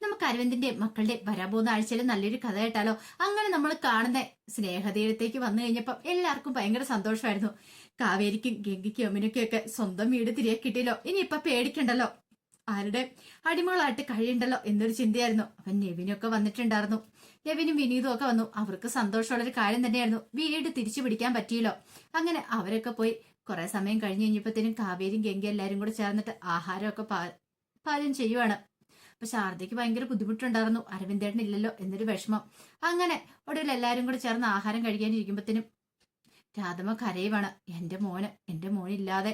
നമുക്ക് അരവിന്ദിന്റെ മക്കളുടെ വരാൻ പോകുന്ന ആഴ്ചയിൽ നല്ലൊരു കഥ കേട്ടാലോ? അങ്ങനെ നമ്മൾ കാണുന്ന സ്നേഹതീരത്തേക്ക് വന്നു കഴിഞ്ഞപ്പോ എല്ലാവർക്കും ഭയങ്കര സന്തോഷമായിരുന്നു. കാവേരിക്കും ഗംഗയ്ക്കും അമ്മിനൊക്കെ ഒക്കെ സ്വന്തം വീട് തിരികെ കിട്ടിയല്ലോ, ഇനി ഇപ്പൊ പേടിക്കണ്ടല്ലോ, ആരുടെ അടിമകളായിട്ട് കഴിയണ്ടല്ലോ എന്നൊരു ചിന്തയായിരുന്നു. അപ്പൊ നെവിനൊക്കെ വന്നിട്ടുണ്ടായിരുന്നു. നെവിനും വിനീതും ഒക്കെ വന്നു. അവർക്ക് സന്തോഷമുള്ളൊരു കാര്യം തന്നെയായിരുന്നു, വീട് തിരിച്ചു പിടിക്കാൻ പറ്റിയല്ലോ. അങ്ങനെ അവരൊക്കെ പോയി കുറെ സമയം കഴിഞ്ഞ് കഴിഞ്ഞപ്പോഴത്തേനും കാവേരിയും ഗംഗയും എല്ലാരും കൂടെ ചേർന്നിട്ട് ആഹാരമൊക്കെ പാചകം ചെയ്യുവാണ്. അപ്പൊ ശാരദയ്ക്ക് ഭയങ്കര ബുദ്ധിമുട്ടുണ്ടായിരുന്നു, അരവിന്ദേട്ടൻ ഇല്ലല്ലോ എന്നൊരു വിഷമം. അങ്ങനെ ഒടുവിൽ എല്ലാരും കൂടെ ചേർന്ന് ആഹാരം കഴിക്കാനിരിക്കുമ്പത്തിനും രാധമ്മ കരയുവാണ്. എന്റെ മോനില്ലാതെ.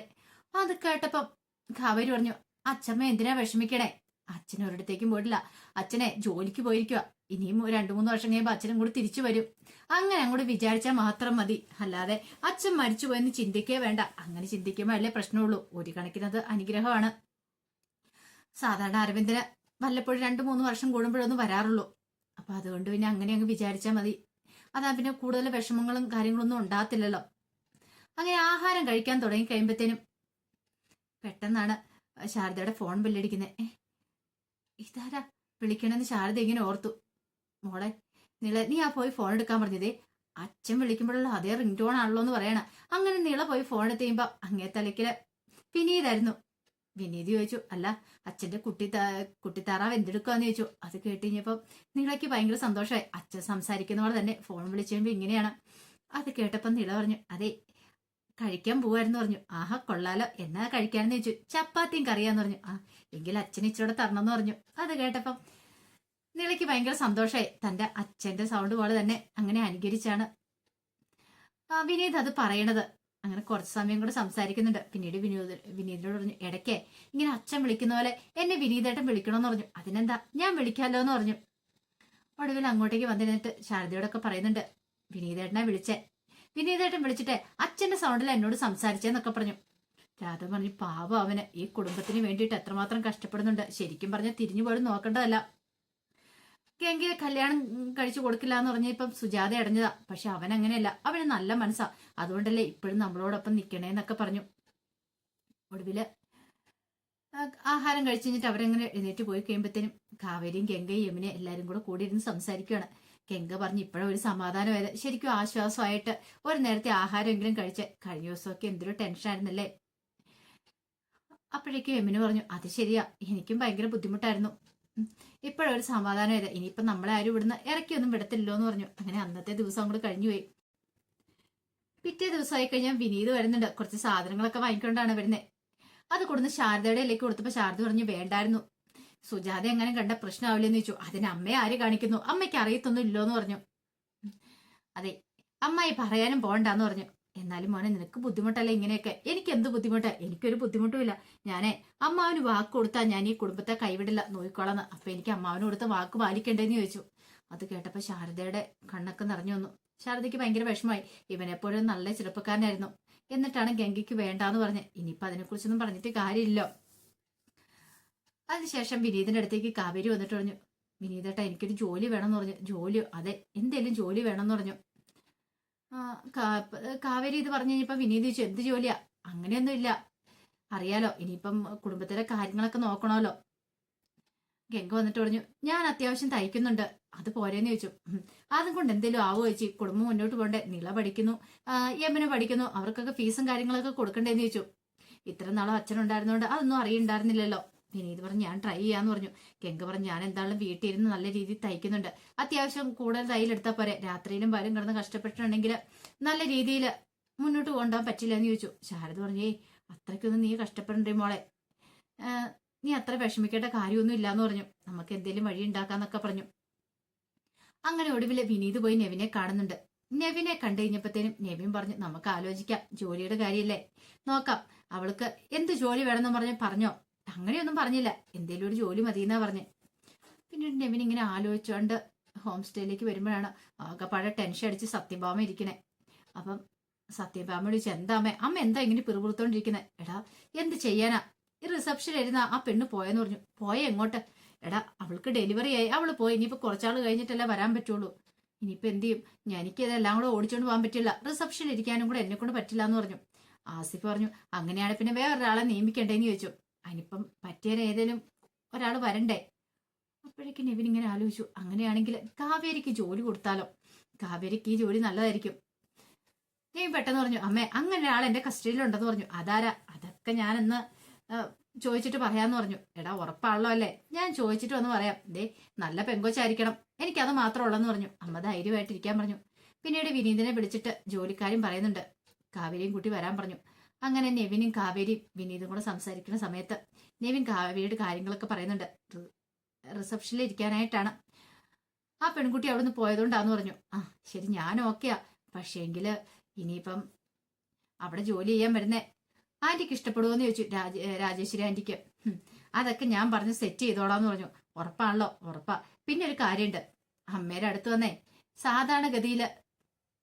അത് കേട്ടപ്പം കാവേരി പറഞ്ഞു, അച്ഛമ്മ എന്തിനാ വിഷമിക്കണേ? അച്ഛൻ ഒരിടത്തേക്കും പോയിട്ടില്ല, അച്ഛനെ ജോലിക്ക് പോയിരിക്കുക. ഇനിയും 2-3 വർഷം കഴിയുമ്പോ അച്ഛനും കൂടി തിരിച്ചു വരും. അങ്ങനെ അങ്ങോട്ട് വിചാരിച്ചാൽ മാത്രം മതി, അല്ലാതെ അച്ഛൻ മരിച്ചു പോയെന്ന് ചിന്തിക്കേ വേണ്ട. അങ്ങനെ ചിന്തിക്കുമ്പോ അല്ലേ പ്രശ്നമുള്ളൂ. ഒരു കണക്കിനത് അനുഗ്രഹമാണ്. സാധാരണ അരവിന്ദന് വല്ലപ്പോഴും 2-3 വർഷം കൂടുമ്പോഴൊന്നും വരാറുള്ളൂ. അപ്പൊ അതുകൊണ്ട് പിന്നെ അങ്ങനെ അങ്ങ് വിചാരിച്ചാൽ മതി. അതാ പിന്നെ കൂടുതൽ വിഷമങ്ങളും കാര്യങ്ങളൊന്നും ഉണ്ടാകത്തില്ലല്ലോ. അങ്ങനെ ആഹാരം കഴിക്കാൻ തുടങ്ങി കഴിയുമ്പത്തേനും പെട്ടെന്നാണ് ശാരദയുടെ ഫോൺ ബില്ലടിക്കുന്നത്. ഇതാരാ വിളിക്കണെന്ന് ശാരദ ഇങ്ങനെ ഓർത്തു. മോളെ നീ ആ പോയി ഫോൺ എടുക്കാൻ പറഞ്ഞതേ, അച്ഛൻ വിളിക്കുമ്പോഴുള്ള അതേ റിംഗ് ടോൺ ആണല്ലോ എന്ന് പറയണ. അങ്ങനെ നീള പോയി ഫോൺ എടുത്ത് കഴിയുമ്പോ അങ്ങേ തലയ്ക്കല് വിനീതായിരുന്നു. വിനീത് ചോദിച്ചു, അല്ല അച്ഛന്റെ കുട്ടിത്താറാവ് എന്തെടുക്കാന്ന് ചോദിച്ചു. അത് കേട്ട് കഴിഞ്ഞപ്പോ നീളയ്ക്ക് ഭയങ്കര സന്തോഷമായി. അച്ഛൻ സംസാരിക്കുന്ന പോലെ തന്നെ ഫോൺ വിളിച്ചു കഴിയുമ്പോ ഇങ്ങനെയാണ്. അത് കേട്ടപ്പോ നീള പറഞ്ഞു, അതെ കഴിക്കാൻ പോവായിരുന്നു പറഞ്ഞു. ആഹാ കൊള്ളാലോ, എന്നാ കഴിക്കാന്ന് ചോദിച്ചു. ചപ്പാത്തിയും കറിയാന്ന് പറഞ്ഞു. എങ്കിൽ അച്ഛൻ ഇച്ചിരൂടെ തരണമെന്ന് പറഞ്ഞു. അത് കേട്ടപ്പം നീളയ്ക്ക് ഭയങ്കര സന്തോഷമായി. തന്റെ അച്ഛന്റെ സൗണ്ട് പോലെ തന്നെ അങ്ങനെ അനുകരിച്ചാണ് വിനീത് അത് പറയണത്. അങ്ങനെ കുറച്ച് സമയം കൂടെ സംസാരിക്കുന്നുണ്ട്. പിന്നീട് വിനീതിനോട് പറഞ്ഞു, ഇടയ്ക്ക് ഇങ്ങനെ അച്ഛൻ വിളിക്കുന്ന പോലെ എന്നെ വിനീതേട്ടൻ വിളിക്കണമെന്ന് പറഞ്ഞു. അതിനെന്താ, ഞാൻ വിളിക്കാമല്ലോ എന്ന് പറഞ്ഞു. ഒടുവിൽ അങ്ങോട്ടേക്ക് വന്നിരുന്നിട്ട് ശാരദയോടൊക്കെ പറയുന്നുണ്ട്, വിനീതേട്ടൻ വിളിച്ചിട്ട് അച്ഛന്റെ സൗണ്ടിൽ എന്നോട് സംസാരിച്ചെന്നൊക്കെ പറഞ്ഞു. രാധ പറഞ്ഞു, പാവം അവന് ഈ കുടുംബത്തിന് വേണ്ടിയിട്ട് എത്രമാത്രം കഷ്ടപ്പെടുന്നുണ്ട്. ശരിക്കും പറഞ്ഞാൽ തിരിഞ്ഞു പോലും നോക്കേണ്ടതല്ല. ഗംഗയെ കല്യാണം കഴിച്ചു കൊടുക്കില്ല എന്ന് പറഞ്ഞ ഇപ്പം സുജാത അടഞ്ഞതാ. പക്ഷെ അവൻ അങ്ങനെയല്ല, അവന് നല്ല മനസ്സാ. അതുകൊണ്ടല്ലേ ഇപ്പോഴും നമ്മളോടൊപ്പം നിക്കണേന്നൊക്കെ പറഞ്ഞു. ഒടുവില് ആഹാരം കഴിച്ചു കഴിഞ്ഞിട്ട് അവരെങ്ങനെ എഴുന്നേറ്റ് പോയി കഴിയുമ്പോഴത്തേനും കാവേരിയും ഗംഗയും യമുനയും എല്ലാരും കൂടെ കൂടിയിരുന്ന് സംസാരിക്കുകയാണ്. ഗംഗ പറഞ്ഞു, ഇപ്പോഴും ഒരു സമാധാനമായത്, ശരിക്കും ആശ്വാസമായിട്ട് ഒരു നേരത്തെ ആഹാരമെങ്കിലും കഴിച്ച്. കഴിഞ്ഞ ദിവസമൊക്കെ എന്തൊരു ടെൻഷനായിരുന്നല്ലേ. അപ്പോഴേക്കും യമുന പറഞ്ഞു, അത് ശരിയാ, എനിക്കും ഭയങ്കര ബുദ്ധിമുട്ടായിരുന്നു. ഇപ്പോഴൊരു സമാധാനമായത്, ഇനിയിപ്പൊ നമ്മളെ ആരും ഇവിടുന്ന് ഇറക്കിയൊന്നും വിടത്തില്ലോ എന്ന് പറഞ്ഞു. അങ്ങനെ അന്നത്തെ ദിവസം അങ്ങോട്ട് കഴിഞ്ഞുപോയി. പിറ്റേ ദിവസമായി കഴിഞ്ഞാൽ വിനീത് വരുന്നുണ്ട്. കുറച്ച് സാധനങ്ങളൊക്കെ വാങ്ങിക്കൊണ്ടാണ് വരുന്നത്. അത് കൊടുന്ന് ശാരദയുടെ ഇലേക്ക് കൊടുത്തപ്പോ ശാരദ പറഞ്ഞു, വേണ്ടായിരുന്നു, സുജാത എങ്ങനെ കണ്ട പ്രശ്നമാവില്ലെന്ന് ചോദിച്ചു. അതിന് അമ്മയെ ആര് കാണിക്കുന്നു, അമ്മയ്ക്ക് അറിയത്തൊന്നും ഇല്ലോന്ന് പറഞ്ഞു. അതെ, അമ്മായി പറയാനും പോകണ്ടെന്ന് പറഞ്ഞു. എന്നാലും മോനെ നിനക്ക് ബുദ്ധിമുട്ടല്ലേ ഇങ്ങനെയൊക്കെ? എനിക്ക് എന്ത് ബുദ്ധിമുട്ട്? എനിക്കൊരു ബുദ്ധിമുട്ടുമില്ല. ഞാനേ അമ്മാവന് വാക്ക് കൊടുത്താൽ ഞാൻ ഈ കുടുംബത്തെ കൈവിടില്ല, നോയിക്കോളന്ന്. അപ്പൊ എനിക്ക് അമ്മാവന് കൊടുത്ത വാക്ക് പാലിക്കണ്ടേന്ന് ചോദിച്ചു. അത് കേട്ടപ്പോ ശാരദയുടെ കണ്ണൊക്കെ നിറഞ്ഞു വന്നു. ശാരദയ്ക്ക് ഭയങ്കര വിഷമമായി. ഇവനെപ്പോഴും നല്ല ചെറുപ്പക്കാരനായിരുന്നു, എന്നിട്ടാണ് ഗംഗയ്ക്ക് വേണ്ടാന്ന് പറഞ്ഞ്. ഇനിയിപ്പൊ അതിനെക്കുറിച്ചൊന്നും പറഞ്ഞിട്ട് കാര്യമില്ലോ. അതിനുശേഷം വിനീതിന്റെ അടുത്തേക്ക് കാവേരി വന്നിട്ട് പറഞ്ഞു, വിനീതേട്ടാ എനിക്കൊരു ജോലി വേണമെന്ന് പറഞ്ഞു. ജോലിയോ? അതെ, എന്തേലും ജോലി വേണമെന്ന് പറഞ്ഞു. കാവേരി ഇത് പറഞ്ഞു കഴിഞ്ഞപ്പോ വിനീത് ചോദിച്ചു, എന്ത് ജോലിയാ? അങ്ങനെയൊന്നും ഇല്ല, അറിയാലോ ഇനിയിപ്പം കുടുംബത്തിലെ കാര്യങ്ങളൊക്കെ നോക്കണമല്ലോ. ഗംഗ വന്നിട്ട് പറഞ്ഞു, ഞാൻ അത്യാവശ്യം തയ്ക്കുന്നുണ്ട്, അത് പോരേന്ന് ചോദിച്ചു. അതും കൊണ്ട് എന്തേലും ആവോ ചേച്ചി, കുടുംബം മുന്നോട്ട് പോകണ്ടേ? നിള പഠിക്കുന്നു, യമുന പഠിക്കുന്നു, അവർക്കൊക്കെ ഫീസും കാര്യങ്ങളൊക്കെ കൊടുക്കണ്ടേന്ന് ചോദിച്ചു. ഇത്ര നാളും അച്ഛനുണ്ടായിരുന്നോണ്ട് അതൊന്നും അറിയണ്ടായിരുന്നില്ലല്ലോ. വിനീത് പറഞ്ഞു, ഞാൻ ട്രൈ ചെയ്യാന്ന് പറഞ്ഞു. ഗംഗ പറഞ്ഞു, ഞാൻ എന്തായാലും വീട്ടിൽ ഇരുന്ന് നല്ല രീതിയിൽ തയ്ക്കുന്നുണ്ട്, അത്യാവശ്യം കൂടുതൽ തയ്യിലെടുത്താൽ പോരെ, രാത്രിയിലും പകലും കിടന്ന് കഷ്ടപ്പെട്ടിട്ടുണ്ടെങ്കിൽ നല്ല രീതിയിൽ മുന്നോട്ട് കൊണ്ടുപോകാൻ പറ്റില്ല എന്ന് ചോദിച്ചു. ശാരദ പറഞ്ഞേ, അത്രയ്ക്കൊന്നും നീ കഷ്ടപ്പെടണ്ടേ മോളെ, നീ അത്ര വിഷമിക്കേണ്ട കാര്യമൊന്നും ഇല്ലാന്ന് പറഞ്ഞു. നമുക്ക് എന്തെങ്കിലും വഴി ഉണ്ടാക്കാന്നൊക്കെ പറഞ്ഞു. അങ്ങനെ ഒടുവില് വിനീത് പോയി നെവിനെ കാണുന്നുണ്ട്. നെവിനെ കണ്ടു കഴിഞ്ഞപ്പോഴത്തേനും നെവിൻ പറഞ്ഞു, നമുക്ക് ആലോചിക്കാം, ജോലിയുടെ കാര്യമല്ലേ, നോക്കാം. അവൾക്ക് എന്ത് ജോലി വേണമെന്ന് പറഞ്ഞോ? അങ്ങനെയൊന്നും പറഞ്ഞില്ല, എന്തേലും ഒരു ജോലി മതിയെന്നാ പറഞ്ഞേ. പിന്നീട് നെവിൻ ഇങ്ങനെ ആലോചിച്ചുകൊണ്ട് ഹോം സ്റ്റേയിലേക്ക് വരുമ്പോഴാണ് ആകെപ്പാടെ ടെൻഷൻ അടിച്ച് സത്യഭാമ ഇരിക്കണേ. അപ്പം സത്യഭാമ വിളിച്ചു, എന്താ അമ്മ എന്താ ഇങ്ങനെ പിറുപിറുത്തോണ്ടിരിക്കുന്നത്? എടാ എന്ത് ചെയ്യാനാ, ഈ റിസപ്ഷൻ ഇരുന്ന ആ പെണ്ണ് പോയെന്ന് പറഞ്ഞു. പോയ എങ്ങോട്ട്? എടാ അവൾക്ക് ഡെലിവറി ആയി, അവള് പോയി, ഇനിയിപ്പോ കുറച്ചാൾ കഴിഞ്ഞിട്ടല്ലേ വരാൻ പറ്റുള്ളൂ. ഇനിയിപ്പോ എന്ത് ചെയ്യും? എനിക്കിതെല്ലാം കൂടെ ഓടിച്ചോണ്ട് പോകാൻ പറ്റില്ല, റിസപ്ഷൻ ഇരിക്കാനും കൂടെ എന്നെ കൊണ്ട് പറ്റില്ല എന്ന് പറഞ്ഞു. ആസിഫ് പറഞ്ഞു, അങ്ങനെയാണ് പിന്നെ വേറൊരാളെ നിയമിക്കണ്ടേന്ന് ചോദിച്ചു. അതിനിപ്പം പറ്റിയ ഏതേലും ഒരാൾ വരണ്ടേ? അപ്പോഴേക്കും നെവിൻ ഇങ്ങനെ ആലോചിച്ചു, അങ്ങനെയാണെങ്കിൽ കാവേരിക്ക് ജോലി കൊടുത്താലോ, കാവേരിക്ക് ഈ ജോലി നല്ലതായിരിക്കും. നെവിൻ പെട്ടെന്ന് പറഞ്ഞു, അമ്മേ അങ്ങനെ ഒരാൾ എന്റെ കസ്റ്റഡിയിലുണ്ടെന്ന് പറഞ്ഞു. അതാരാ? അതൊക്കെ ഞാനെന്ന് ചോദിച്ചിട്ട് പറയാന്ന് പറഞ്ഞു. എടാ ഉറപ്പാണല്ലോ അല്ലേ? ഞാൻ ചോദിച്ചിട്ട് വന്ന് പറയാം. ദേ നല്ല പെങ്കൊച്ചായിരിക്കണം, എനിക്കത് മാത്രം ഉള്ളെന്ന് പറഞ്ഞു. അമ്മ ധൈര്യമായിട്ടിരിക്കാൻ പറഞ്ഞു. പിന്നീട് വിനീതിനെ വിളിച്ചിട്ട് ജോലിക്കാരും പറയുന്നുണ്ട്, കാവേരിയും കൂട്ടി വരാൻ പറഞ്ഞു. അങ്ങനെ നെവിനും കാവേരിയും വിനീതും കൂടെ സംസാരിക്കുന്ന സമയത്ത് നെവിൻ കാവേരിയുടെ കാര്യങ്ങളൊക്കെ പറയുന്നുണ്ട്. റിസപ്ഷനിൽ ഇരിക്കാനായിട്ടാണ് ആ പെൺകുട്ടി അവിടുന്ന് പോയതുകൊണ്ടാന്ന് പറഞ്ഞു. ആ ശരി, ഞാൻ ഓക്കെയാ. പക്ഷേങ്കില് ഇനിയിപ്പം അവിടെ ജോലി ചെയ്യാൻ വരുന്നേ ആന്റിക്ക് ഇഷ്ടപ്പെടുവോന്ന് ചോദിച്ചു രാജേശ്വരി ആന്റിക്ക്. അതൊക്കെ ഞാൻ പറഞ്ഞ് സെറ്റ് ചെയ്തോളാന്ന് പറഞ്ഞു. ഉറപ്പാണല്ലോ? ഉറപ്പാ. പിന്നെ ഒരു കാര്യമുണ്ട്, അമ്മേടെ അടുത്ത് വന്നേ സാധാരണഗതിയില്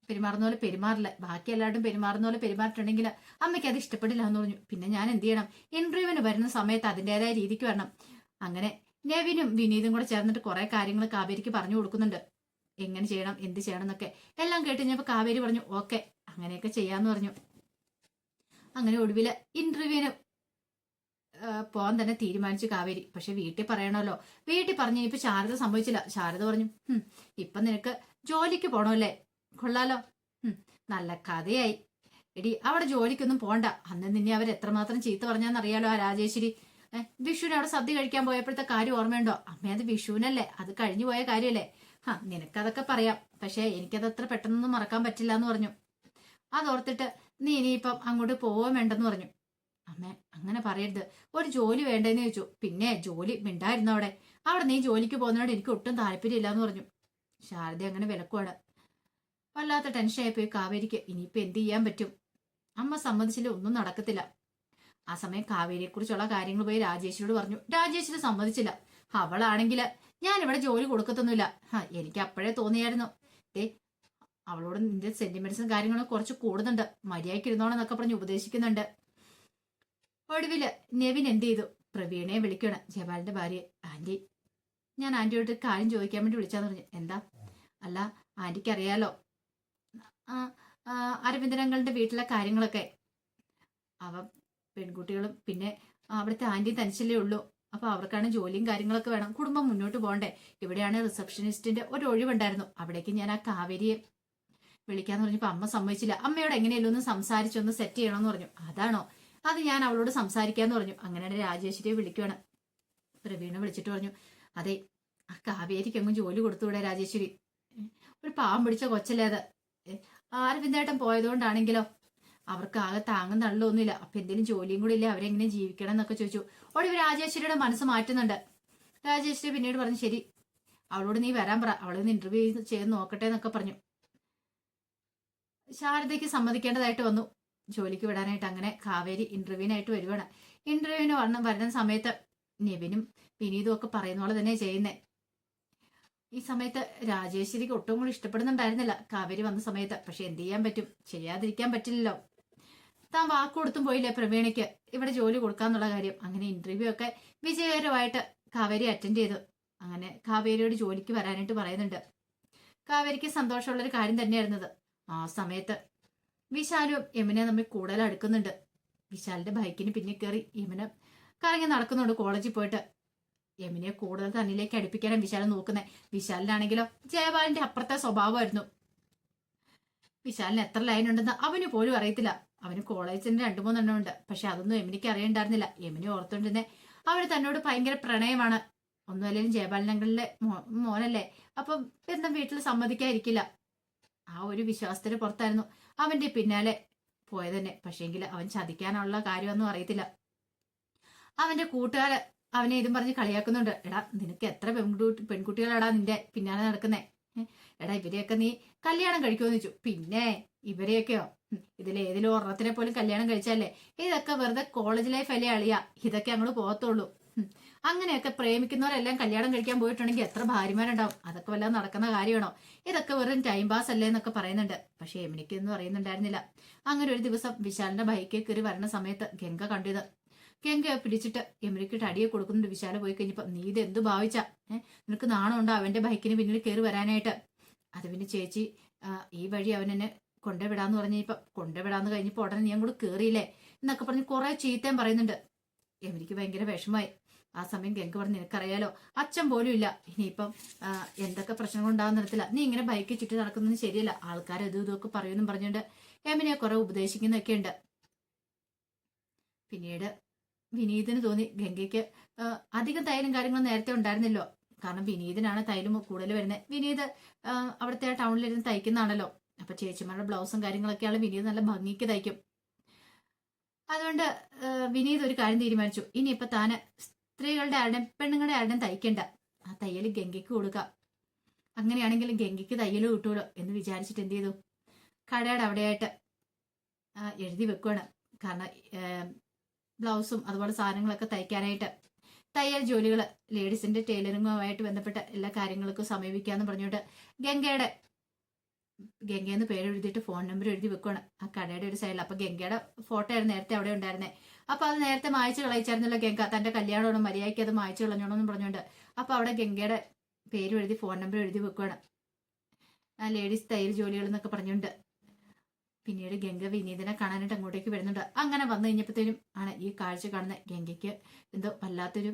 പെരുമാറുന്ന പോലെ പെരുമാറില്ല, ബാക്കി എല്ലാവരും പെരുമാറുന്ന പോലെ പെരുമാറിയിട്ടുണ്ടെങ്കിൽ അമ്മയ്ക്ക് അത് ഇഷ്ടപ്പെടില്ല എന്ന് പറഞ്ഞു. പിന്നെ ഞാൻ എന്ത് ചെയ്യണം? ഇന്റർവ്യൂവിന് വരുന്ന സമയത്ത് അതിൻ്റെതായ രീതിക്ക് വരണം. അങ്ങനെ നെവിനും വിനീതും കൂടെ ചേർന്നിട്ട് കുറെ കാര്യങ്ങൾ കാവേരിക്ക് പറഞ്ഞു കൊടുക്കുന്നുണ്ട്, എങ്ങനെ ചെയ്യണം, എന്ത് ചെയ്യണം എന്നൊക്കെ. എല്ലാം കേട്ട് കഴിഞ്ഞപ്പോൾ കാവേരി പറഞ്ഞു, ഓക്കെ അങ്ങനെയൊക്കെ ചെയ്യാന്ന് പറഞ്ഞു. അങ്ങനെ ഒടുവില് ഇന്റർവ്യൂവിന് പോകാൻ തന്നെ തീരുമാനിച്ചു കാവേരി. പക്ഷെ വീട്ടിൽ പറയണമല്ലോ. വീട്ടിൽ പറഞ്ഞു ഇപ്പൊ ശാരദ സംഭവിച്ചില്ല. ശാരദ പറഞ്ഞു, ഇപ്പൊ നിനക്ക് ജോലിക്ക് പോണല്ലേ, കൊള്ളാലോ, നല്ല കഥയായി. എടി അവിടെ ജോലിക്കൊന്നും പോണ്ട. അന്ന് നിന്നെ അവർ എത്രമാത്രം ചീത്ത പറഞ്ഞാന്നറിയാലോ ആ രാജേശ്വരി. വിഷുവിന് അവിടെ സദ്യ കഴിക്കാൻ പോയപ്പോഴത്തെ കാര്യം ഓർമ്മയുണ്ടോ? അമ്മ അത് വിഷുവിനല്ലേ, അത് കഴിഞ്ഞു പോയ കാര്യമല്ലേ. നിനക്കതൊക്കെ പറയാം, പക്ഷെ എനിക്കത് അത്ര പെട്ടെന്നൊന്നും മറക്കാൻ പറ്റില്ല എന്ന് പറഞ്ഞു. അതോർത്തിട്ട് നീ ഇനിയിപ്പം അങ്ങോട്ട് പോവാൻ വേണ്ടെന്ന് പറഞ്ഞു. അമ്മ അങ്ങനെ പറയരുത്, ഒരു ജോലി വേണ്ടെന്ന് ചോദിച്ചു. പിന്നെ ജോലി മിണ്ടായിരുന്നു അവിടെ. അവിടെ നീ ജോലിക്ക് പോകുന്നതോട് എനിക്ക് ഒട്ടും താല്പര്യമില്ല എന്ന് പറഞ്ഞു. ശാരദ അങ്ങനെ വിലക്കുവാണ്. വല്ലാത്ത ടെൻഷനായി പോയി കാവേരിക്ക്. ഇനിയിപ്പൊ എന്ത് ചെയ്യാൻ പറ്റും? അമ്മ സമ്മതിച്ചില്ല, ഒന്നും നടക്കത്തില്ല. ആ സമയം കാവേരിയെ കുറിച്ചുള്ള കാര്യങ്ങൾ പോയി രാജേശ്വരിയോട് പറഞ്ഞു. രാജേശ്വരി സമ്മതിച്ചില്ല. അവളാണെങ്കില് ഞാൻ ഇവിടെ ജോലി കൊടുക്കത്തൊന്നുമില്ല. എനിക്ക് അപ്പോഴേ തോന്നിയായിരുന്നു, അവളോട് നിന്റെ സെന്റിമെന്റ്സും കാര്യങ്ങളും കുറച്ച് കൂടുന്നുണ്ട്, മര്യാദയ്ക്ക് ഇരുന്നോളെന്നൊക്കെ പറഞ്ഞ് ഉപദേശിക്കുന്നുണ്ട്. ഒടുവില് നെവിൻ എന്ത് ചെയ്തു? പ്രവീണയെ വിളിക്കണം, ജയപാലിന്റെ ഭാര്യ. ആന്റി, ഞാൻ ആന്റിയോട് കാര്യം ചോദിക്കാൻ വേണ്ടി വിളിച്ചാന്ന് പറഞ്ഞു. എന്താ? അല്ല, ആന്റിക്ക് അറിയാലോ അരവിന്ദനങ്ങളുടെ വീട്ടിലെ കാര്യങ്ങളൊക്കെ. അവ പെൺകുട്ടികളും പിന്നെ അവിടുത്തെ ആന്റി തനിച്ചല്ലേ ഉള്ളൂ. അപ്പൊ അവർക്കാണ് ജോലിയും കാര്യങ്ങളൊക്കെ വേണം, കുടുംബം മുന്നോട്ട് പോകണ്ടേ. ഇവിടെയാണ് റിസപ്ഷനിസ്റ്റിന്റെ ഒരു ഒഴിവുണ്ടായിരുന്നു, അവിടേക്ക് ഞാൻ ആ കാവേരിയെ വിളിക്കാന്ന് പറഞ്ഞപ്പോ അമ്മ സമ്മതിച്ചില്ല. അമ്മയോട് എങ്ങനെയല്ലോ ഒന്ന് സംസാരിച്ചൊന്ന് സെറ്റ് ചെയ്യണമെന്ന് പറഞ്ഞു. അതാണോ? അത് ഞാൻ അവളോട് സംസാരിക്കാന്ന് പറഞ്ഞു. അങ്ങനെയാണ് രാജേശ്വരിയെ വിളിക്കുകയാണ്. പ്രവീണ വിളിച്ചിട്ട് പറഞ്ഞു, അതെ ആ കാവേരിക്ക് അങ്ങ് ജോലി കൊടുത്തുകൂടെ രാജേശ്വരി? ഒരു പാവം പിടിച്ച കൊച്ചല്ലേ അത്. അരവിന്ദേട്ടൻ പോയതുകൊണ്ടാണെങ്കിലോ അവർക്ക് ആകെ താങ്ങും തള്ളൊന്നുമില്ല. അപ്പൊ എന്തെങ്കിലും ജോലിയും കൂടി ഇല്ലേ, അവരെങ്ങനെ ജീവിക്കണം എന്നൊക്കെ ചോദിച്ചു. ഒടുവിൽ രാജേശ്വരിയുടെ മനസ്സ് മാറ്റുന്നുണ്ട്. രാജേശ്വരി പിന്നീട് പറഞ്ഞു, ശരി അവളോട് നീ വരാൻ പറ, അവളൊന്ന് ഇന്റർവ്യൂ ചെയ്ത് നോക്കട്ടെ എന്നൊക്കെ പറഞ്ഞു. ശാരദയ്ക്ക് സമ്മതിക്കേണ്ടതായിട്ട് വന്നു ജോലിക്ക് വിടാനായിട്ട്. അങ്ങനെ കാവേരി ഇന്റർവ്യൂവിനായിട്ട് വരുവാണ്. ഇന്റർവ്യൂവിന് വരുന്ന സമയത്ത് നെവിനും വിനീതും ഒക്കെ പറയുന്ന പോലെ തന്നെ ചെയ്യുന്നേ. ഈ സമയത്ത് രാജേശ്വരിക്ക് ഒട്ടും കൂടി ഇഷ്ടപ്പെടുന്നുണ്ടായിരുന്നില്ല കാവേരി വന്ന സമയത്ത്. പക്ഷെ എന്ത് ചെയ്യാൻ പറ്റും, ചെയ്യാതിരിക്കാൻ പറ്റില്ലല്ലോ. താൻ വാക്ക് കൊടുത്തും പോയില്ലേ പ്രവീണയ്ക്ക് ഇവിടെ ജോലി കൊടുക്കാന്നുള്ള കാര്യം. അങ്ങനെ ഇന്റർവ്യൂ ഒക്കെ വിജയകരമായിട്ട് കാവേരി അറ്റൻഡ് ചെയ്തു. അങ്ങനെ കാവേരിയോട് ജോലിക്ക് വരാനായിട്ട് പറയുന്നുണ്ട്. കാവേരിക്ക് സന്തോഷമുള്ളൊരു കാര്യം തന്നെയായിരുന്നത്. ആ സമയത്ത് വിശാലും യമുന തമ്മിൽ കൂടുതൽ അടുക്കുന്നുണ്ട്. വിശാലിന്റെ ബൈക്കിന് പിന്നെ കയറി യമുന കറങ്ങി നടക്കുന്നുണ്ട് കോളേജിൽ പോയിട്ട്. യമുനയെ കൂടുതൽ തന്നിലേക്ക് അടുപ്പിക്കാനാണ് വിശാലം നോക്കുന്നത്. വിശാലിനാണെങ്കിലോ ജയപാലിന്റെ അപ്പുറത്തെ സ്വഭാവമായിരുന്നു. വിശാലിന് എത്ര ലൈൻ ഉണ്ടെന്ന് അവന് പോലും അറിയത്തില്ല. അവന് കോളേജിന് 2-3 എണ്ണം ഉണ്ട്. പക്ഷെ അതൊന്നും യമുനയ്ക്ക് അറിയണ്ടായിരുന്നില്ല. യമുന ഓർത്തോണ്ടിരുന്നേ അവന് തന്നോട് ഭയങ്കര പ്രണയമാണ്. ഒന്നുമല്ലെങ്കിലും ജയപാലനങ്ങളിലെ മോനല്ലേ, അപ്പം എന്താ വീട്ടിൽ സമ്മതിക്കാതിരിക്കില്ല. ആ ഒരു വിശ്വാസത്തിന് പുറത്തായിരുന്നു അവന്റെ പിന്നാലെ പോയത് തന്നെ. പക്ഷേങ്കിൽ അവൻ ചതിക്കാനുള്ള കാര്യമൊന്നും അറിയത്തില്ല. അവന്റെ കൂട്ടുകാര് അവനെ ഇതും പറഞ്ഞ് കളിയാക്കുന്നുണ്ട്. എടാ നിനക്ക് എത്ര പെൺകുട്ടികളാടാ നിന്റെ പിന്നാലെ നടക്കുന്നേ? എടാ ഇവരെയൊക്കെ നീ കല്യാണം കഴിക്കുമെന്ന് വെച്ചു. പിന്നെ ഇവരെയൊക്കെയോ ഇതിലേതിലും ഒരെണ്ണത്തിനെ പോലും കല്യാണം കഴിച്ചാലേ ഇതൊക്കെ വെറുതെ കോളേജ് ലൈഫ് അല്ലേ അളിയാ, ഇതൊക്കെ അങ്ങോട്ട് പോകത്തുള്ളൂ. അങ്ങനെയൊക്കെ പ്രേമിക്കുന്നവരെല്ലാം കല്യാണം കഴിക്കാൻ പോയിട്ടുണ്ടെങ്കിൽ എത്ര ഭാര്യമാരുണ്ടാവും. അതൊക്കെ വല്ലതും നടക്കുന്ന കാര്യമാണോ? ഇതൊക്കെ വെറും ടൈം പാസ് അല്ലേ എന്നൊക്കെ പറയുന്നുണ്ട്. പക്ഷെ എമിനിക്കൊന്നും അറിയുന്നുണ്ടായിരുന്നില്ല. അങ്ങനെ ഒരു ദിവസം വിശാലിന്റെ ബൈക്കിൽ കയറി വരുന്ന സമയത്ത് ഗംഗ കണ്ടിത്. ഗംഗ പിടിച്ചിട്ട് എമിനിക്കിട്ട് അടിയെ കൊടുക്കുന്നുണ്ട്. വിശാല പോയി കഴിഞ്ഞപ്പോ, നീ ഇത് എന്ത് ഭാവിച്ച? നിനക്ക് നാണമുണ്ടോ അവന്റെ ബൈക്കിന് പിന്നിൽ കയറി വരാനായിട്ട്? അത് പിന്നെ ചേച്ചി ഈ വഴി അവനെന്നെ കൊണ്ടുവിടാന്ന് പറഞ്ഞപ്പോ, കൊണ്ടുവിടാന്ന് കഴിഞ്ഞപ്പോ ഉടനെ നീ അങ്ങോട്ട് കേറിയില്ലേ എന്നൊക്കെ പറഞ്ഞ് കുറെ ചീത്തയും പറയുന്നുണ്ട്. എമിനിക്ക് ഭയങ്കര വിഷമായി. ആ സമയം ഗംഗ പറഞ്ഞു, നിനക്കറിയാലോ അച്ഛൻ പോലും ഇല്ല, ഇനിയിപ്പം എന്തൊക്കെ പ്രശ്നങ്ങൾ ഉണ്ടാകുന്ന തരത്തില്ല, നീ ഇങ്ങനെ ബൈക്ക് ചുറ്റി നടക്കുന്നത് ശരിയല്ല, ആൾക്കാർ അതും ഇതൊക്കെ പറയുമെന്നും പറഞ്ഞുകൊണ്ട് യമുനയെ കുറെ ഉപദേശിക്കുന്നൊക്കെ ഉണ്ട്. പിന്നീട് വിനീതിന് തോന്നി ഗംഗയ്ക്ക് അധികം തൈലും കാര്യങ്ങളും നേരത്തെ ഉണ്ടായിരുന്നല്ലോ, കാരണം വിനീതിനാണ് തൈലും കൂടുതൽ വരുന്നത്. വിനീത് അവിടുത്തെ ടൗണിലിരുന്ന് തയ്ക്കുന്നതാണല്ലോ, അപ്പൊ ചേച്ചിമാരുടെ ബ്ലൗസും കാര്യങ്ങളൊക്കെയാണ് വിനീത് നല്ല ഭംഗിക്ക് തയ്ക്കും. അതുകൊണ്ട് വിനീത് ഒരു കാര്യം തീരുമാനിച്ചു, ഇനിയിപ്പൊ താന് സ്ത്രീകളുടെ ആരുടെയും പെണ്ണുങ്ങളുടെ ആരുടെയും തയ്ക്കണ്ട, ആ തയ്യൽ ഗംഗയ്ക്ക് കൊടുക്കാം, അങ്ങനെയാണെങ്കിൽ ഗംഗയ്ക്ക് തയ്യൽ കിട്ടുമല്ലോ എന്ന് വിചാരിച്ചിട്ട് എന്ത് ചെയ്തു, കടയുടെ അവിടെയായിട്ട് എഴുതി വെക്കുവാണ്. കാരണം ബ്ലൗസും അതുപോലെ സാധനങ്ങളൊക്കെ തയ്ക്കാനായിട്ട് തയ്യൽ ജോലികൾ ലേഡീസിന്റെ ടൈലറിങ്ങുമായിട്ട് ബന്ധപ്പെട്ട എല്ലാ കാര്യങ്ങൾക്കും സമീപിക്കാന്ന് പറഞ്ഞുകൊണ്ട് ഗംഗയെന്ന് പേര് എഴുതിയിട്ട് ഫോൺ നമ്പർ എഴുതി വെക്കുവാണ് ആ കടയുടെ ഒരു സൈഡിൽ. അപ്പൊ ഗംഗയുടെ ഫോട്ടോ ആയിരുന്നു നേരത്തെ അവിടെ ഉണ്ടായിരുന്നേ. അപ്പൊ അത് നേരത്തെ മായ്ച്ചു കളയിച്ചായിരുന്നല്ലോ ഗംഗ, തന്റെ കല്യാണമാണ് മര്യാദയ്ക്ക് അത് മായ്ച്ചു കളഞ്ഞോണെന്ന് പറഞ്ഞുകൊണ്ട്. അപ്പൊ അവിടെ ഗംഗയുടെ പേരും എഴുതി ഫോൺ നമ്പർ എഴുതി വെക്കുവാണ്, ആ ലേഡീസ് തയ്യൽ ജോലികൾ എന്നൊക്കെ പറഞ്ഞുകൊണ്ട്. പിന്നീട് ഗംഗ വിനീതിനെ കാണാനായിട്ട് അങ്ങോട്ടേക്ക് വരുന്നുണ്ട്. അങ്ങനെ വന്നു കഴിഞ്ഞപ്പോഴത്തേനും ആണ് ഈ കാഴ്ച കാണുന്നത്. ഗംഗയ്ക്ക് എന്തോ വല്ലാത്തൊരു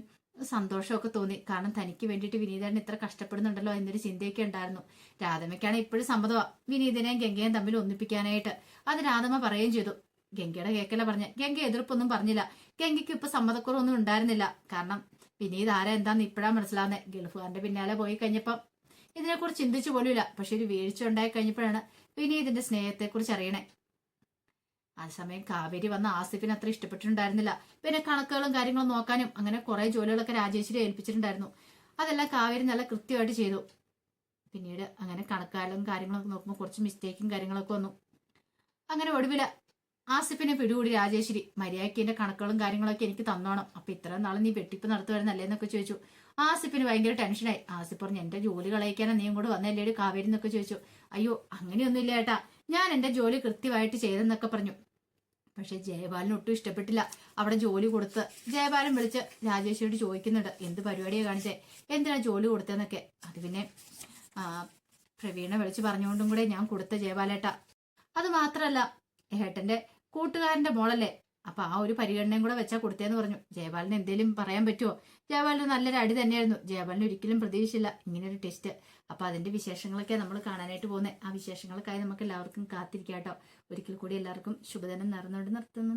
സന്തോഷമൊക്കെ തോന്നി, കാരണം തനിക്ക് വേണ്ടിയിട്ട് വിനീതേട്ടൻ ഇത്ര കഷ്ടപ്പെടുന്നുണ്ടല്ലോ എന്നൊരു ചിന്തയൊക്കെ ഉണ്ടായിരുന്നു. രാധമ്മയ്ക്കാണ് ഇപ്പോഴും സമ്മതമാണ് വിനീതിനെയും ഗംഗയും തമ്മിൽ ഒന്നിപ്പിക്കാനായിട്ട്. അത് രാധമ്മ പറയുകയും ചെയ്തു. ഗംഗയുടെ കേക്കല പറഞ്ഞ ഗംഗ എതിർപ്പൊന്നും പറഞ്ഞില്ല. ഗംഗയ്ക്ക് ഇപ്പൊ സമ്മതക്കുറവൊന്നും ഉണ്ടായിരുന്നില്ല, കാരണം വിനീത് ആരാ എന്താന്ന് ഇപ്പോഴാ മനസ്സിലാവുന്നത്. ഗൾഫുകാരന്റെ പിന്നാലെ പോയി കഴിഞ്ഞപ്പം ഇതിനെക്കുറിച്ച് ചിന്തിച്ചു പോലുമില്ല. പക്ഷെ ഒരു വീഴ്ച ഉണ്ടായി കഴിഞ്ഞപ്പോഴാണ് വിനീതിന്റെ സ്നേഹത്തെക്കുറിച്ച് അറിയണേ. ആ സമയം കാവേരി വന്ന ആസിഫിന് അത്ര ഇഷ്ടപ്പെട്ടിട്ടുണ്ടായിരുന്നില്ല. പിന്നെ കണക്കുകളും കാര്യങ്ങളും നോക്കാനും അങ്ങനെ കുറെ ജോലികളൊക്കെ രാജേശ്വരി ഏൽപ്പിച്ചിട്ടുണ്ടായിരുന്നു. അതെല്ലാം കാവേരി നല്ല കൃത്യമായിട്ട് ചെയ്തു. പിന്നീട് അങ്ങനെ കണക്കാലും കാര്യങ്ങളൊക്കെ നോക്കുമ്പോൾ കുറച്ച് മിസ്റ്റേക്കും കാര്യങ്ങളൊക്കെ വന്നു. അങ്ങനെ ഒടുവില ആസിഫിനെ പിടികൂടി രാജേശ്വരി. മര്യാദയ്ക്ക് എന്റെ കണക്കുകളും കാര്യങ്ങളൊക്കെ എനിക്ക് തന്നോണം, അപ്പൊ ഇത്രയും നാളെ നീ വെട്ടിപ്പ് നടത്തുമായിരുന്നല്ലേ എന്നൊക്കെ ചോദിച്ചു. ആസിഫിന് ഭയങ്കര ടെൻഷനായി. ആസിഫ് പറഞ്ഞു, എന്റെ ജോലി കളയിക്കാനാ നീ കൂടെ വന്നല്ലേടി കാവേരി എന്നൊക്കെ ചോദിച്ചു. അയ്യോ അങ്ങനെയൊന്നും ഇല്ല ഏട്ടാ, ഞാൻ എന്റെ ജോലി കൃത്യമായിട്ട് ചെയ്തെന്നൊക്കെ പറഞ്ഞു. പക്ഷെ ജയപാലിന് ഒട്ടും ഇഷ്ടപ്പെട്ടില്ല. അവിടെ ജോലി കൊടുത്ത് ജയപാലൻ വിളിച്ച് രാജേശ്വരിയോട് ചോദിക്കുന്നുണ്ട്, എന്ത് പരിപാടിയെ കാണിച്ചേ, എന്തിനാ ജോലി കൊടുത്തതെന്നൊക്കെ. അത് പിന്നെ പ്രവീണ വിളിച്ച് പറഞ്ഞുകൊണ്ടും കൂടെ ഞാൻ കൊടുത്ത ജയപാലേട്ട. അത് മാത്രല്ല ഏട്ടന്റെ കൂട്ടുകാരന്റെ മോളല്ലേ, അപ്പൊ ആ ഒരു പരിഗണനയും കൂടെ വെച്ചാ കൊടുത്തേന്ന് പറഞ്ഞു. ജയപാലിന് എന്തേലും പറയാൻ പറ്റുമോ? ജയപാലിന് നല്ലൊരു അടി തന്നെയായിരുന്നു. ജയപാലിന് ഒരിക്കലും പ്രതീക്ഷിച്ചില്ല ഇങ്ങനൊരു ടെസ്റ്റ്. അപ്പൊ അതിന്റെ വിശേഷങ്ങളൊക്കെ നമ്മൾ കാണാനായിട്ട് പോകുന്നത്. ആ വിശേഷങ്ങൾക്കായി നമുക്ക് എല്ലാവർക്കും കാത്തിരിക്കാം കേട്ടോ. ഒരിക്കൽ കൂടി എല്ലാവർക്കും ശുഭദിനം നേർന്നുകൊണ്ട് നിർത്തുന്നു.